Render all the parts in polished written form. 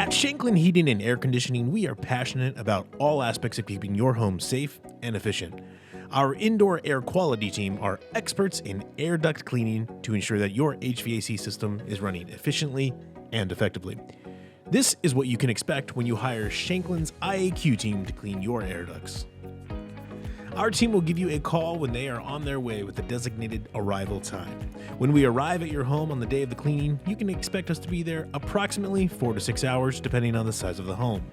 At Shanklin Heating and Air Conditioning, we are passionate about all aspects of keeping your home safe and efficient. Our indoor air quality team are experts in air duct cleaning to ensure that your HVAC system is running efficiently and effectively. This is what you can expect when you hire Shanklin's IAQ team to clean your air ducts. Our team will give you a call when they are on their way with a designated arrival time. When we arrive at your home on the day of the cleaning, you can expect us to be there approximately 4 to 6 hours, depending on the size of the home.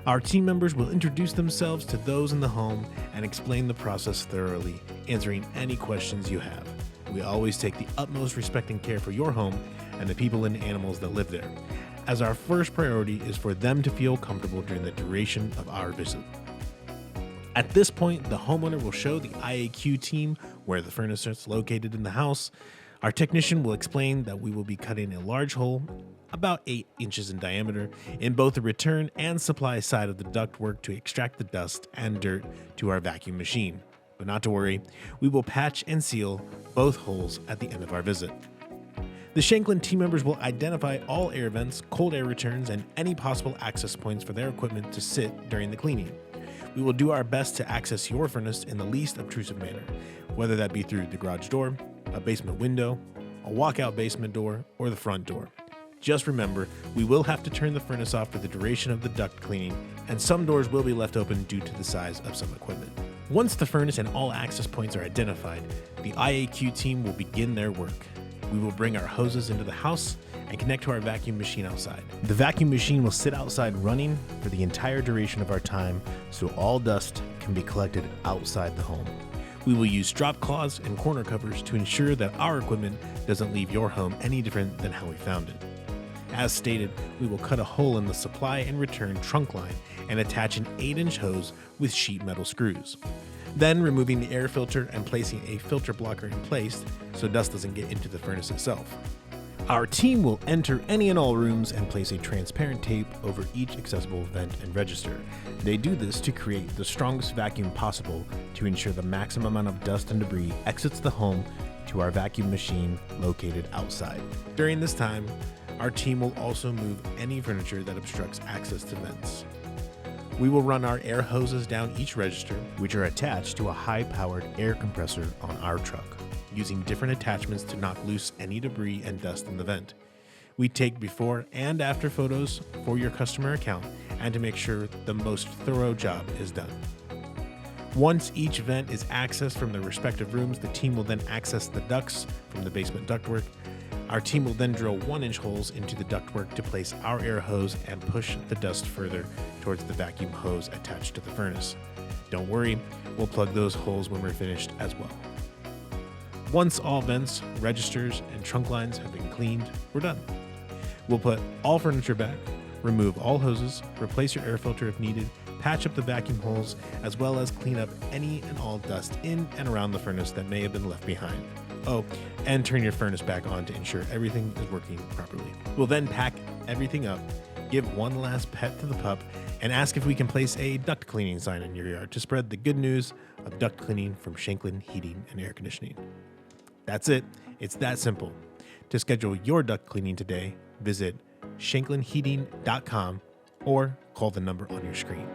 Our team members will introduce themselves to those in the home and explain the process thoroughly, answering any questions you have. We always take the utmost respect and care for your home and the people and animals that live there, as our first priority is for them to feel comfortable during the duration of our visit. At this point, the homeowner will show the IAQ team where the furnace is located in the house. Our technician will explain that we will be cutting a large hole, about 8 inches in diameter, in both the return and supply side of the ductwork to extract the dust and dirt to our vacuum machine. But not to worry, we will patch and seal both holes at the end of our visit. The Shanklin team members will identify all air vents, cold air returns, and any possible access points for their equipment to sit during the cleaning. We will do our best to access your furnace in the least obtrusive manner, whether that be through the garage door, a basement window, a walkout basement door, or the front door. Just remember, we will have to turn the furnace off for the duration of the duct cleaning, and some doors will be left open due to the size of some equipment. Once the furnace and all access points are identified, the IAQ team will begin their work. We will bring our hoses into the house and connect to our vacuum machine outside. The vacuum machine will sit outside running for the entire duration of our time, so all dust can be collected outside the home. We will use drop cloths and corner covers to ensure that our equipment doesn't leave your home any different than how we found it. As stated, we will cut a hole in the supply and return trunk line and attach an 8-inch hose with sheet metal screws. Then removing the air filter and placing a filter blocker in place so dust doesn't get into the furnace itself. Our team will enter any and all rooms and place a transparent tape over each accessible vent and register. They do this to create the strongest vacuum possible to ensure the maximum amount of dust and debris exits the home to our vacuum machine located outside. During this time, our team will also move any furniture that obstructs access to vents. We will run our air hoses down each register, which are attached to a high-powered air compressor on our truck, using different attachments to knock loose any debris and dust in the vent. We take before and after photos for your customer account and to make sure the most thorough job is done. Once each vent is accessed from their respective rooms, the team will then access the ducts from the basement ductwork. Our team will then drill 1-inch holes into the ductwork to place our air hose and push the dust further towards the vacuum hose attached to the furnace. Don't worry, we'll plug those holes when we're finished as well. Once all vents, registers, and trunk lines have been cleaned, we're done. We'll put all furniture back, remove all hoses, replace your air filter if needed, patch up the vacuum holes, as well as clean up any and all dust in and around the furnace that may have been left behind. Oh, and turn your furnace back on to ensure everything is working properly. We'll then pack everything up, give one last pet to the pup, and ask if we can place a duct cleaning sign in your yard to spread the good news of duct cleaning from Shanklin Heating and Air Conditioning. That's it. It's that simple. To schedule your duct cleaning today, visit shanklinheating.com or call the number on your screen.